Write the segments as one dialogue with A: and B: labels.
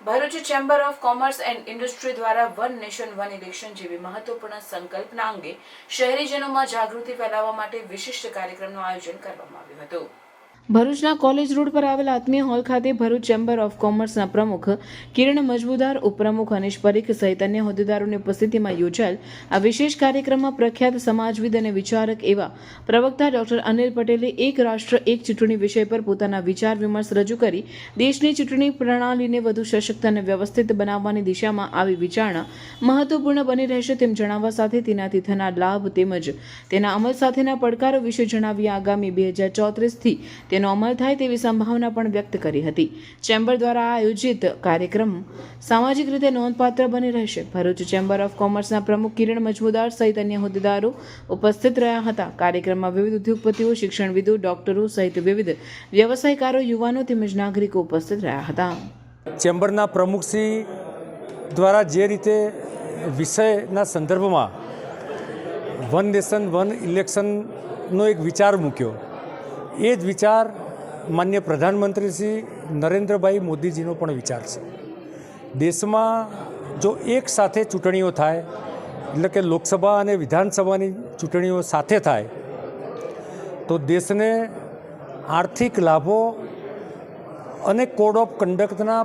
A: Bharuch chamber of commerce and industry દ્વારા one nation one election જેવી મહત્વપૂર્ણ સંકલ્પના અંગે શહેરીજનોમાં જાગૃતિ ફેલાવવા માટે વિશિષ્ટ કાર્યક્રમનું આયોજન કરવામાં આવ્યું હતું। ભરૂચના કોલેજ રોડ પર આવેલા આત્મીય હોલ ખાતે ભરૂચ ચેમ્બર ઓફ કોમર્સના પ્રમુખ કિરણ મજમુદાર, ઉપપ્રમુખ અનિશ પરીખ સહિત અન્ય હોદ્દેદારોની ઉપસ્થિતિમાં યોજાયેલ આ વિશેષ કાર્યક્રમમાં પ્રખ્યાત સમાજવિદ અને વિચારક એવા પ્રવક્તા ડોક્ટર અનિલ પટેલે એક રાષ્ટ્ર એક ચૂંટણી વિષય પર પોતાના વિચાર વિમર્શ રજૂ કરી દેશની ચૂંટણી પ્રણાલીને વધુ સશક્ત અને વ્યવસ્થિત બનાવવાની દિશામાં આવી વિચારણા મહત્વપૂર્ણ બની રહેશે તેમ જણાવવા સાથે તેનાથી થનાર લાભ તેમજ તેના અમલ સાથેના પડકારો વિશે જણાવી આગામી 2034થી તેનો અમલ થાય તેવી સંભાવના પણ વ્યક્ત કરી હતી। ચેમ્બર દ્વારા આયોજિત કાર્યક્રમ સામાજિક રીતે નોંધપાત્ર બની રહેશે। ભરૂચ ચેમ્બર ઓફ કોમર્સના પ્રમુખ કિરણ મજમુદાર સહિત અન્ય હોદ્દેદારો ઉપસ્થિત રહ્યા હતા। કાર્યક્રમમાં વિવિધ ઉદ્યોગપતિઓ, શિક્ષણવિદો, ડોક્ટરો સહિત વિવિધ વ્યવસાયકારો, યુવાનો તેમજ નાગરિકો ઉપસ્થિત રહ્યા હતા।
B: ચેમ્બરના પ્રમુખશ્રી દ્વારા જે રીતે વિષયના સંદર્ભમાં વન નેશન વન ઇલેક્શનનો એક વિચાર મૂક્યો, એ જ વિચાર માન્ય પ્રધાનમંત્રી શ્રી નરેન્દ્રભાઈ મોદીજીનો પણ વિચાર છે। દેશમાં જો એક સાથે ચૂંટણીઓ થાય, એટલે કે લોકસભા અને વિધાનસભાની ચૂંટણીઓ સાથે થાય તો દેશને આર્થિક લાભો અને કોડ ઓફ કન્ડક્ટના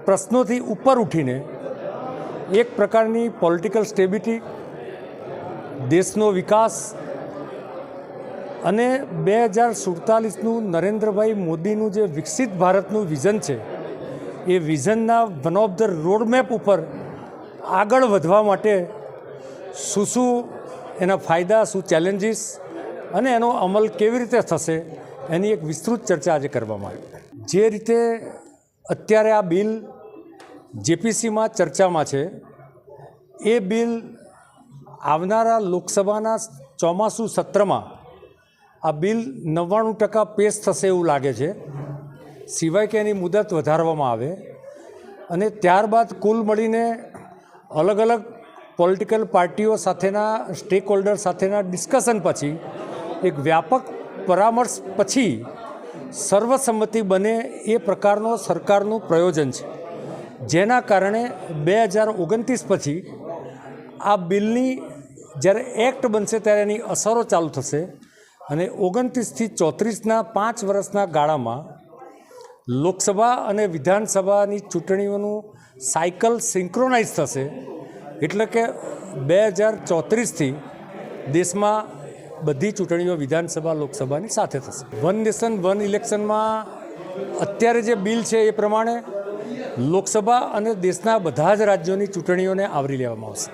B: પ્રશ્નોથી ઉપર ઉઠીને એક પ્રકારની પોલિટિકલ સ્ટેબિલિટી, દેશનો વિકાસ અને 2047નું નરેન્દ્રભાઈ મોદીનું જે વિકસિત ભારતનું વિઝન છે, એ વિઝનના વન ઓફ ધ રોડમેપ ઉપર આગળ વધવા માટે શું એના ફાયદા, શું ચેલેન્જીસ અને એનો અમલ કેવી રીતે થશે, એની એક વિસ્તૃત ચર્ચા આજે કરવામાં આવી। જે રીતે અત્યારે આ બિલ જેપીસીમાં ચર્ચામાં છે, એ બિલ આવનારા લોકસભાના ચોમાસું સત્રમાં આ બિલ 99% પેસ થશે એવું લાગે છે, સિવાય કે એની મુદત વધારવામાં આવે અને ત્યારબાદ કુલ મળીને અલગ અલગ પોલિટિકલ પાર્ટીઓ સાથેના, સ્ટેક હોલ્ડર સાથેના ડિસ્કશન પછી એક વ્યાપક પરામર્શ પછી સર્વસંમતિ બને એ પ્રકારનો સરકારનું પ્રયોજન છે, જેના કારણે 2029 પછી આ બિલની જ્યારે એક્ટ બનશે ત્યારે એની અસરો ચાલુ થશે અને 29થી 34ના 5 વર્ષના ગાળામાં લોકસભા અને વિધાનસભાની ચૂંટણીઓનું સાયકલ સિન્ક્રોનાઇઝ થશે। એટલે કે 2034થી દેશમાં બધી ચૂંટણીઓ વિધાનસભા, લોકસભાની સાથે થશે। વન નેશન વન ઇલેક્શનમાં અત્યારે જે બિલ છે એ પ્રમાણે લોકસભા અને દેશના બધા જ રાજ્યોની ચૂંટણીઓને આવરી લેવામાં આવશે।